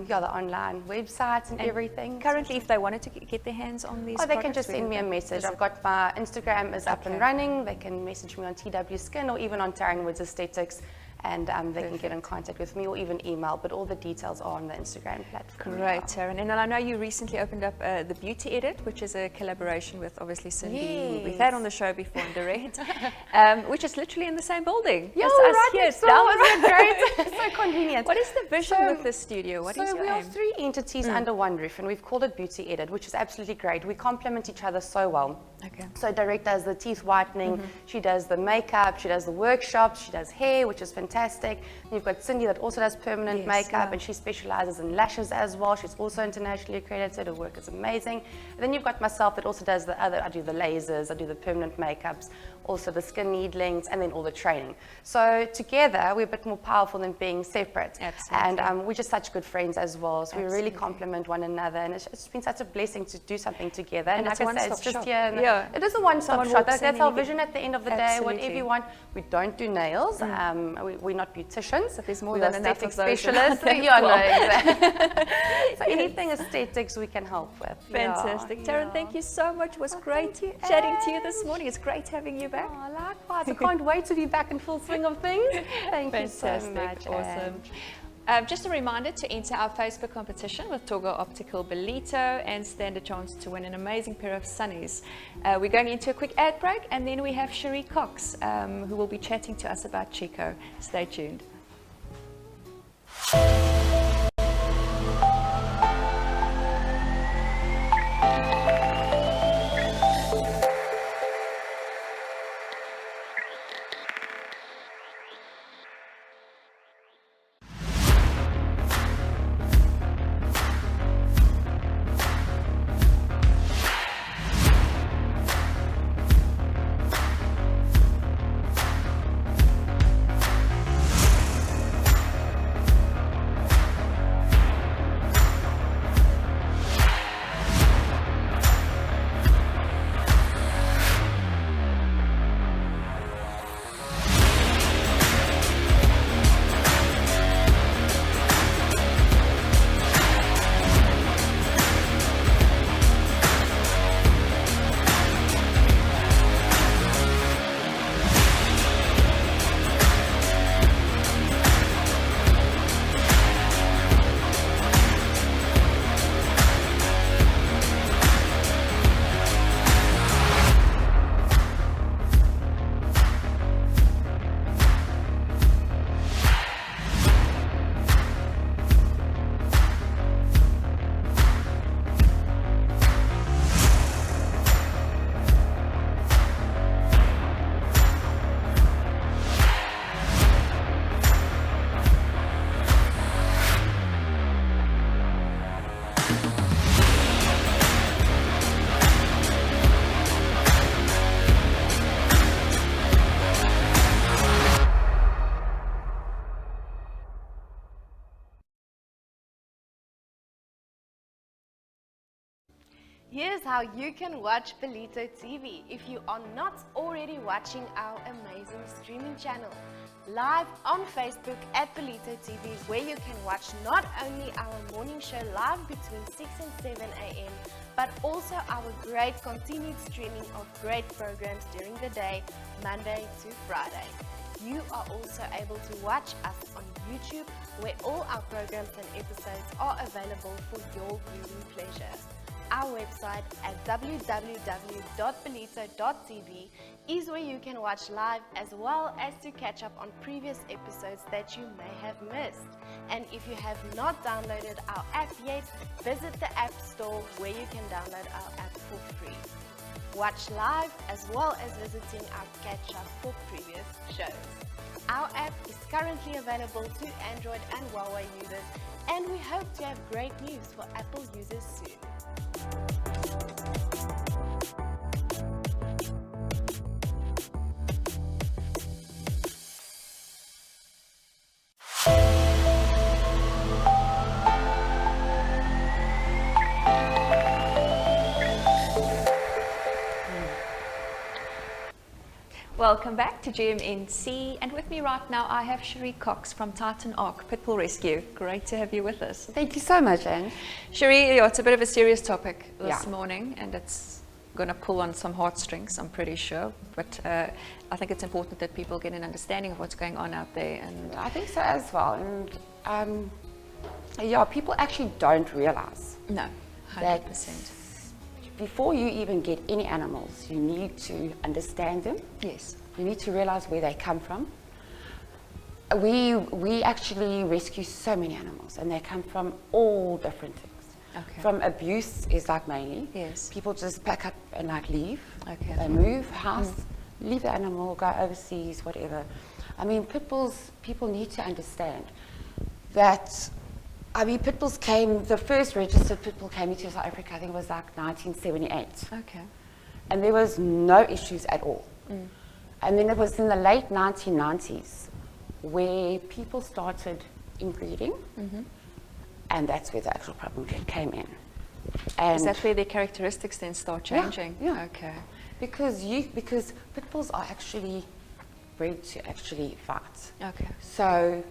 Yeah, the online websites and everything. Currently, if they wanted to get their hands on these Or they can products, just where send me a would they message. visit? I've got my Instagram is up and Okay. running. They can message me on TW Skin or even on Taryn Woods Aesthetics. and they can get in contact with me or even email, but all the details are on the Instagram platform. Great, Taryn. And then I know you recently opened up the Beauty Edit, which is a collaboration with obviously Cindy, who we've had on the show before in Direct, which is literally in the same building. Yeah, as right us here. next door. Isn't it great? So convenient. What is the vision with this studio? What is So your we aim? have 3 entities under one roof, and we've called it Beauty Edit, which is absolutely great. We complement each other so well. Okay. So Direct does the teeth whitening, she does the makeup, she does the workshops, she does hair, which is fantastic. And you've got Cindy that also does permanent makeup, and she specializes in lashes as well. She's also internationally accredited, her work is amazing. And then you've got myself that also does the other, I do the lasers, I do the permanent makeups, also the skin needlings, and then all the training. So together, we're a bit more powerful than being separate. Absolutely. And we're just such good friends as well, so we really complement one another, and it's been such a blessing to do something together. And it's like I said, one-stop it's just shop. here. It is a one-stop Someone shop. walks That's in our and you vision at the end of the day. Absolutely. Whatever you want. We don't do nails. We're not beauticians. But there's more We're than enough aesthetic of those specialists. around Yeah, as no, well. exactly. So anything aesthetics we can help with. Fantastic. Taryn, thank you so much. It was great chatting to you this morning. It's great having you back. Oh, likewise. I can't wait to be back in full swing of things. Thank you so much. Awesome. Just a reminder to enter our Facebook competition with Togo Optical Belito and stand a chance to win an amazing pair of sunnies. We're going into a quick ad break, and then we have Cheree Cox, who will be chatting to us about Chico. Stay tuned. Here's how you can watch Belito TV if you are not already watching our amazing streaming channel. Live on Facebook at Belito TV, where you can watch not only our morning show live between 6 and 7 a.m, but also our great continued streaming of great programs during the day, Monday to Friday. You are also able to watch us on YouTube, where all our programs and episodes are available for your viewing pleasure. Our website at www.belito.tv is where you can watch live, as well as to catch up on previous episodes that you may have missed. And if you have not downloaded our app yet, visit the App Store, where you can download our app for free. Watch live as well as visiting our catch up for previous shows. Our app is currently available to Android and Huawei users, and we hope to have great news for Apple users soon. Welcome back to GMNC, and with me right now I have Cheree Cox from Titon Pitbull Rescue. Great to have you with us. Thank you so much, Ange. Cheree, it's a bit of a serious topic this morning, and it's going to pull on some heartstrings, I'm pretty sure. But I think it's important that people get an understanding of what's going on out there. And I think so as well. And yeah, people actually don't realize. No, 100%. Before you even get any animals, you need to understand them. Yes. You need to realize where they come from. We actually rescue so many animals, and they come from all different things. Okay. From abuse is like mainly. Yes. People just pack up and like leave. Okay. They move house, leave the animal, go overseas, whatever. I mean, pit bulls, people need to understand that. I mean, pit bulls came, the first registered pit bull came into South Africa, I think it was like 1978. Okay. And there was no issues at all. And then it was in the late 1990s where people started inbreeding, and that's where the actual problem came in. And is that where the characteristics then start changing? Yeah. Okay. Because pit bulls are actually bred to actually fight. Okay. So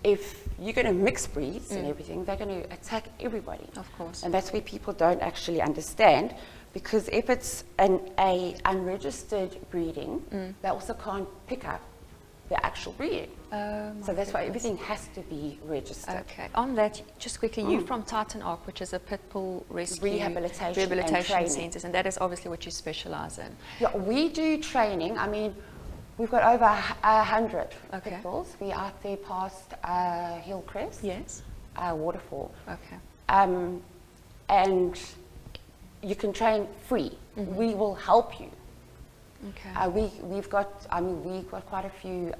if you're going to mix breeds and everything, they're going to attack everybody. Of course. And that's where people don't actually understand, because if it's a unregistered breeding, they also can't pick up the actual breeding. So that's why everything has to be registered. Okay. On that, just quickly, you're from Titon Rescue, which is a pit bull rescue Rehabilitation and training. centres, and that is obviously what you specialise in. Yeah, we do training. I mean, we've got over 100 Okay. pit bulls. We're out there past Hillcrest, Yes. Waterfall. Okay. And you can train free. We will help you. Okay. We've got quite a few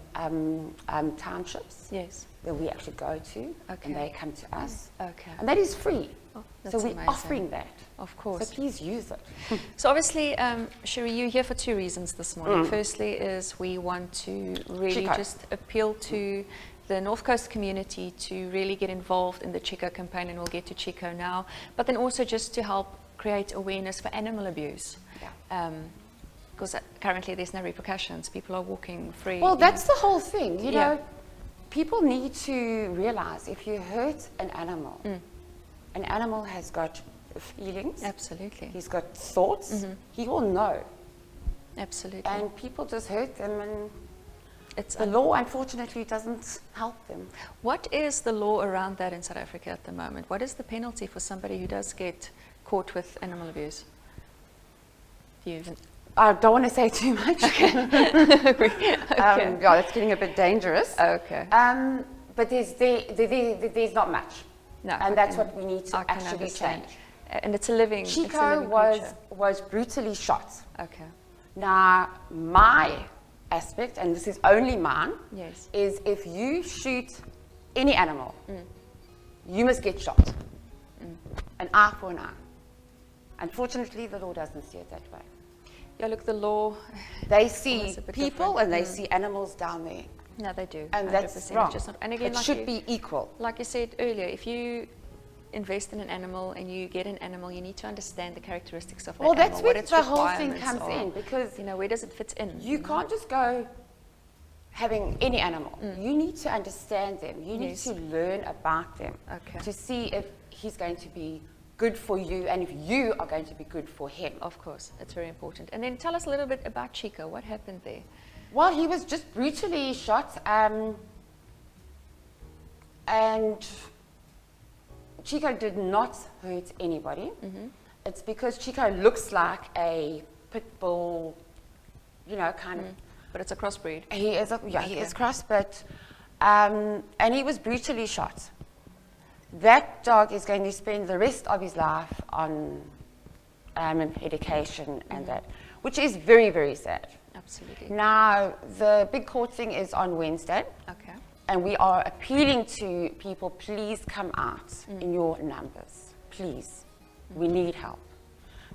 townships Yes. that we actually go to, Okay. and they come to us. Okay. And that is free. Oh, So that's we're amazing. offering that. Of So course. please use it. So obviously, Cheree, you're here for two reasons this morning. Firstly is we want to really Chico. just appeal to the North Coast community to really get involved in the Chico campaign, and we'll get to Chico now, but then also just to help create awareness for animal abuse. Yeah. Because currently there's no repercussions. People are walking free. Well, you that's know. the whole thing. You Yeah. know, people need to realize if you hurt an animal has got feelings. Absolutely. He's got thoughts. He will know. Absolutely. And people just hurt them, and it's the law, unfortunately, doesn't help them. What is the law around that in South Africa at the moment? What is the penalty for somebody who does get caught with animal abuse? I don't want to say too much. Okay. Yeah, that's getting a bit dangerous. Okay. But there's not much. No, and that's what we need to I can actually understand. change. And it's a living. it's a Chico living creature. was brutally shot. Okay. Now, my aspect, and this is only mine, Yes. is if you shoot any animal, you must get shot. An eye for an eye. Unfortunately, the law doesn't see it that way. Yeah, look, the law. They see always a bit people different. and they see animals down there. No, they do. And 100%. that's It's wrong. just not, and again, It like should you, be equal. like you said earlier, if you invest in an animal and you get an animal, you need to understand the characteristics of that Well, animal, that's what where its the whole thing requirements comes are. in, because you know, where does it fit in? you can't just go having any animal. You need to understand them. You need Yes. to learn about them Okay. to see if he's going to be good for you and if you are going to be good for him. Of course, it's very important. And then tell us a little bit about Chico. What happened there? Well, he was just brutally shot, and Chico did not hurt anybody. It's because Chico looks like a pit bull, you know, kind of. But it's a crossbreed. He is, he Okay. is cross, but and he was brutally shot. That dog is going to spend the rest of his life on medication and that, which is very, very sad. Absolutely. Now, the big court thing is on Wednesday, Okay. and we are appealing to people, please come out in your numbers, please. We need help,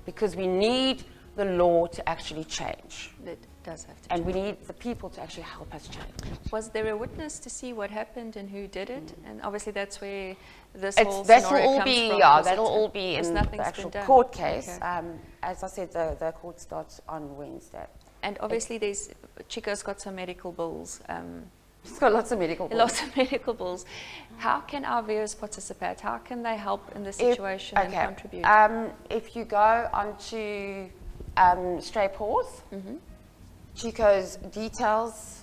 because we need the law to actually change, That does have to and we need the people to actually help us change. Was there a witness to see what happened and who did it? And obviously that's where this That whole will scenario all comes be, from, yeah, because that'll it's- all be because in nothing's the been actual done. court case. Okay. As I said, the court starts on Wednesday. And obviously there's, Chico's got some medical bills It's got lots of medical bills. Lots of medical bills. How can our viewers participate? How can they help in this situation and contribute? If you go onto Stray Paws, Chico's details,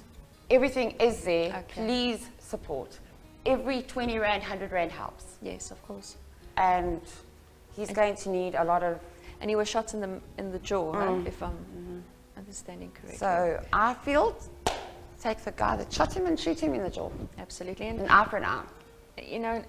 everything is there. Okay. Please support. Every 20 Rand, 100 Rand helps. Yes, of course. And he's going to need a lot of... And he was shot in the jaw, right? If I'm understanding correctly. So I feel, take the guy that shot him and shoot him in the jaw. Absolutely. An eye for an eye. You know,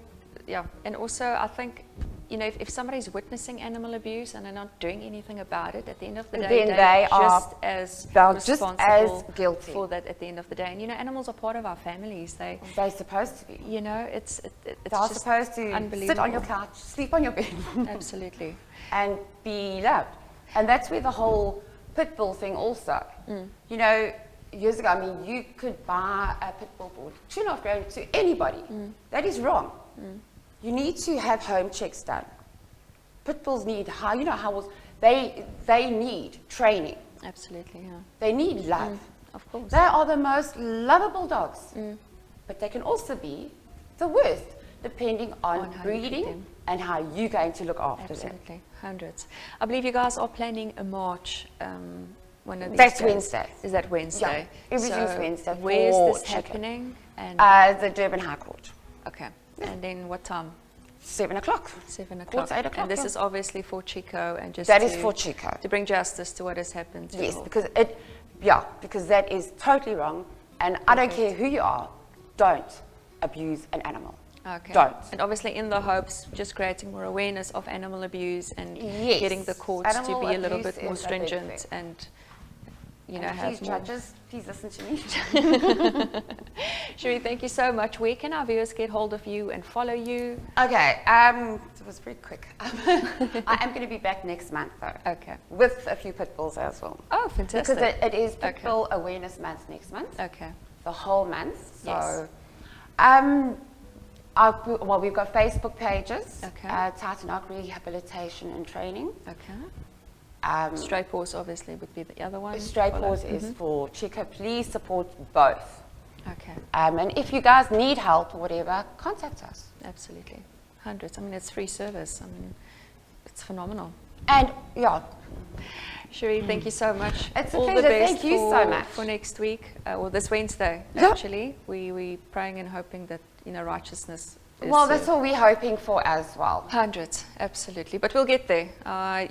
yeah. And also, I think, you know, if somebody's witnessing animal abuse and they're not doing anything about it, at the end of the day, Then they are just as just responsible as guilty for that at the end of the day. And, you know, animals are part of our families. They're supposed to be. You know, it's They're just supposed to sit on your couch, sleep on your bed. Absolutely. And be loved. And that's where the whole pit bull thing also. You know, years ago, I mean, you could buy a pit bull for 2.5 grand to anybody. That is wrong. You need to have home checks done. Pit bulls need they need training. Absolutely, yeah. They need love. Of course. They are the most lovable dogs. But they can also be the worst, depending on how you treat breeding them. and how you're going to look after them. Absolutely. Hundreds. I believe you guys are planning a march one of these That's days. Wednesday. Is that Wednesday? Yeah, everything's Wednesday Where's for this Chico. happening? And The Durban High Court. okay. And then what time? 7 o'clock. 7 o'clock. Quarter to 8 o'clock, And this yeah. is obviously for Chico and just That is for Chico. to bring justice to what has happened to Yes, Will. because that is totally wrong. And I don't care who you are, don't abuse an animal. Okay. Don't. And obviously in the hopes, just creating more awareness of animal abuse and Yes. getting the courts Animal to be a little abuse bit more is a big stringent thing. and, you know, And have please, more. judges, please listen to me. Cheree, thank you so much. Where can our viewers get hold of you and follow you? Okay, it was very quick. I am going to be back next month, though. Okay. With a few pit bulls as well. Oh, fantastic. Because it is Pit Okay. Bull Awareness Month next month. Okay. The whole month. So, Yes. we've got Facebook pages. Okay. Titon Rehabilitation and Training. Okay. Stray Paws obviously would be the other one. Stray Follow. Paws is for Chico. Please support both. Okay. And if you guys need help or whatever, contact us. Absolutely. Hundreds. I mean, it's free service. I mean, it's phenomenal. And yeah, Cheree, thank you so much. It's a All the pleasure. best Thank you so much. for next week, or this Wednesday, Yeah. actually. We praying and hoping that, you know, righteousness is well, that's what we're hoping for as well. Hundreds, absolutely. But we'll get there.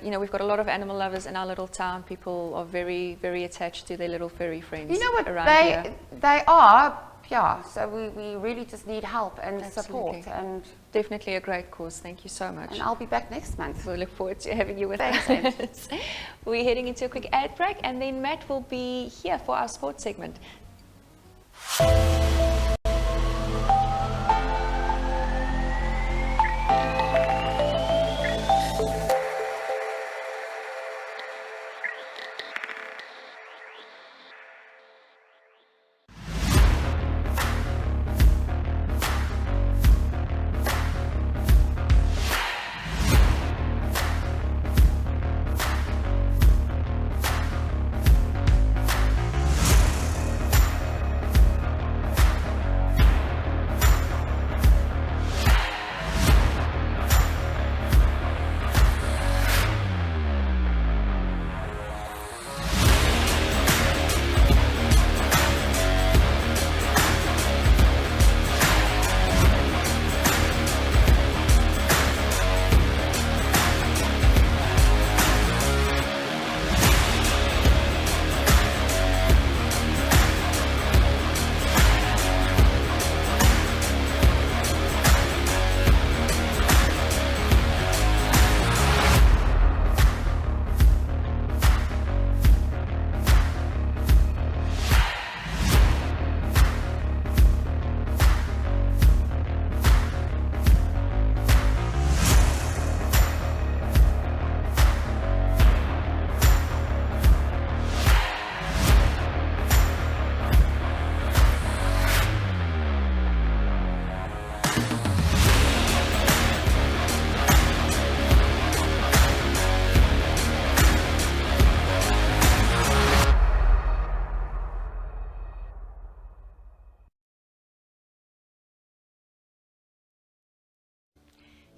You know, we've got a lot of animal lovers in our little town. People are very, very attached to their little furry friends. You know what? around here. They are, yeah. So we really just need help and Absolutely. support. And Definitely a great cause. Thank you so much. I'll be back next month. We'll look forward to having you with Thanks, us. We're heading into a quick ad break, and then Matt will be here for our sports segment.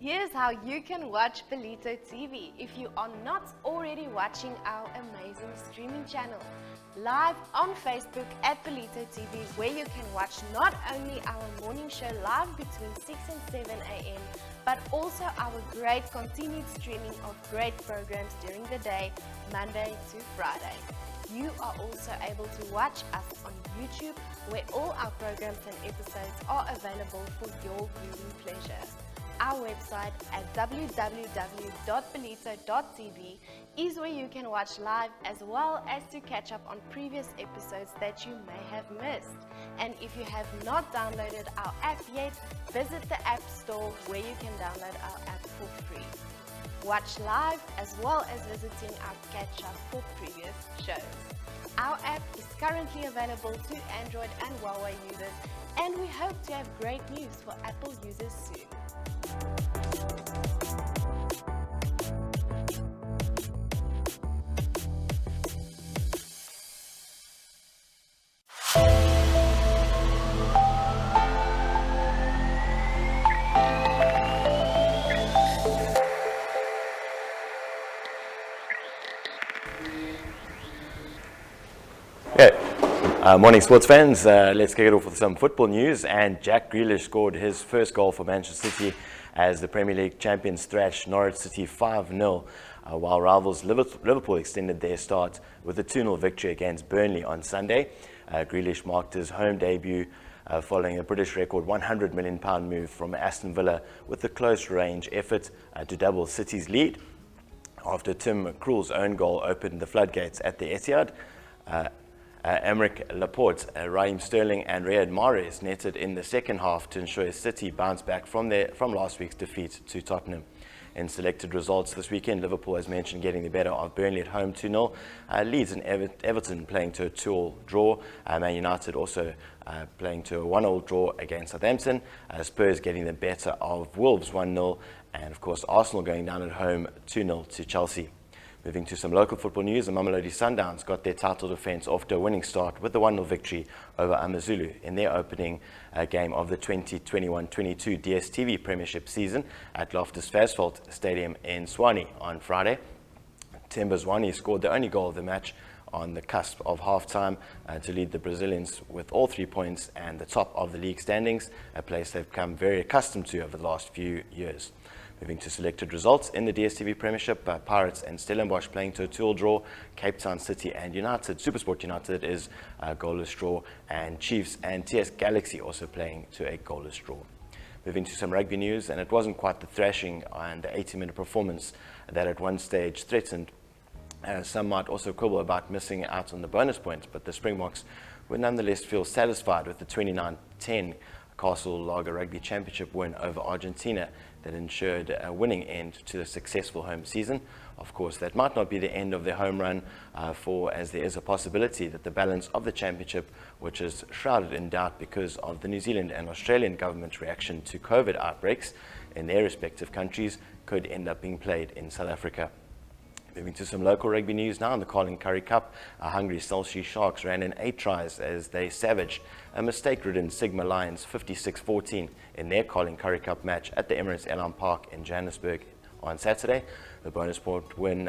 Here's how you can watch Pelito TV if you are not already watching our amazing streaming channel. Live on Facebook at Pelito TV, where you can watch not only our morning show live between 6 and 7 a.m, but also our great continued streaming of great programs during the day, Monday to Friday. You are also able to watch us on YouTube, where all our programs and episodes are available for your viewing pleasure. Our website at www.pelito.tv is where you can watch live, as well as to catch up on previous episodes that you may have missed. And if you have not downloaded our app yet, visit the App Store, where you can download our app for free. Watch live, as well as visiting our catch-up for previous shows. Our app is currently available to Android and Huawei users, and we hope to have great news for Apple users soon. Morning sports fans, let's kick it off with some football news. And Jack Grealish scored his first goal for Manchester City as the Premier League champions thrashed Norwich City 5-0, while rivals Liverpool extended their start with a 2-0 victory against Burnley on Sunday. Grealish marked his home debut following a British record £100 million move from Aston Villa with a close-range effort to double City's lead. After Tim Krul's own goal opened the floodgates at the Etihad, Aymeric Laporte, Raheem Sterling and Riyad Mahrez netted in the second half to ensure City bounced back from last week's defeat to Tottenham. In selected results this weekend, Liverpool, as mentioned, getting the better of Burnley at home 2-0. Leeds and Everton playing to a 2-2 draw. Man United also playing to a 1-1 draw against Southampton. Spurs getting the better of Wolves 1-0. And of course, Arsenal going down at home 2-0 to Chelsea. Moving to some local football news, the Mamelodi Sundowns got their title defence off to a winning start with the 1-0 victory over Amazulu in their opening game of the 2021-22 DStv Premiership season at Loftus Versfeld Stadium in Tshwane on Friday. Themba Zwane scored the only goal of the match on the cusp of half-time to lead the Brazilians with all 3 points and the top of the league standings, a place they've become very accustomed to over the last few years. Moving to selected results in the DStv Premiership, Pirates and Stellenbosch playing to a 2-2 draw. Cape Town City and United, Supersport United is a goalless draw, and Chiefs and TS Galaxy also playing to a goalless draw. Moving to some rugby news, and it wasn't quite the thrashing and the 80-minute performance that at one stage threatened. Some might also quibble about missing out on the bonus points, but the Springboks would nonetheless feel satisfied with the 29-10 Castle Lager Rugby Championship win over Argentina that ensured a winning end to the successful home season. Of course, that might not be the end of their home run, as there is a possibility that the balance of the championship, which is shrouded in doubt because of the New Zealand and Australian government reaction to COVID outbreaks in their respective countries, could end up being played in South Africa. Moving to some local rugby news now in the Carling Currie Cup, hungry Celsea Sharks ran in 8 tries as they savaged a mistake-ridden Sigma Lions 56-14 in their Carling Currie Cup match at the Emirates Elan Park in Johannesburg on Saturday. The bonus point win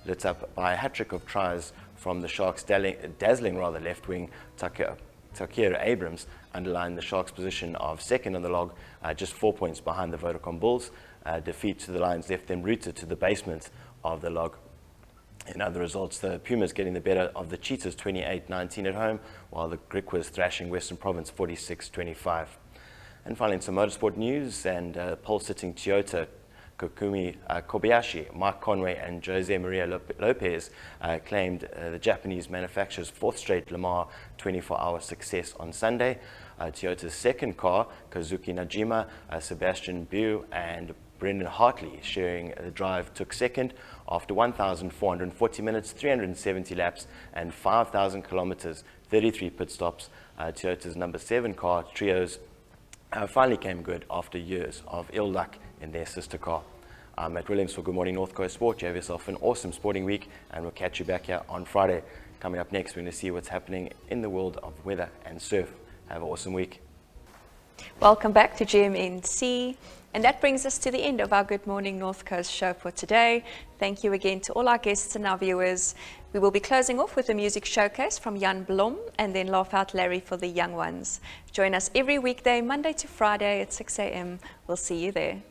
lit up by a hat-trick of tries from the Sharks' dazzling left wing Takir Abrams underlined the Sharks' position of second on the log, just 4 points behind the Vodacom Bulls. Defeat to the Lions left them rooted to the basement of the log. In other results, the Pumas getting the better of the Cheetahs 28-19 at home, while the Griquas thrashing Western Province 46-25. And finally, in some motorsport news, and pole-sitting Toyota Kokumi Kobayashi, Mike Conway and Jose Maria Lopez claimed the Japanese manufacturer's 4th straight Le Mans 24-hour success on Sunday. Toyota's second car, Kazuki Najima, Sebastian Buell and Brendan Hartley sharing the drive, took second after 1,440 minutes, 370 laps and 5,000 kilometers, 33 pit stops. Toyota's number 7 car, Trios, finally came good after years of ill luck in their sister car. I'm Matt Williams for Good Morning North Coast Sport. You have yourself an awesome sporting week, and we'll catch you back here on Friday. Coming up next, we're going to see what's happening in the world of weather and surf. Have an awesome week. Welcome back to GMNC. And that brings us to the end of our Good Morning North Coast show for today. Thank you again to all our guests and our viewers. We will be closing off with a music showcase from Jan Blohm and then Laugh Out Larry for the young ones. Join us every weekday, Monday to Friday at 6 a.m. We'll see you there.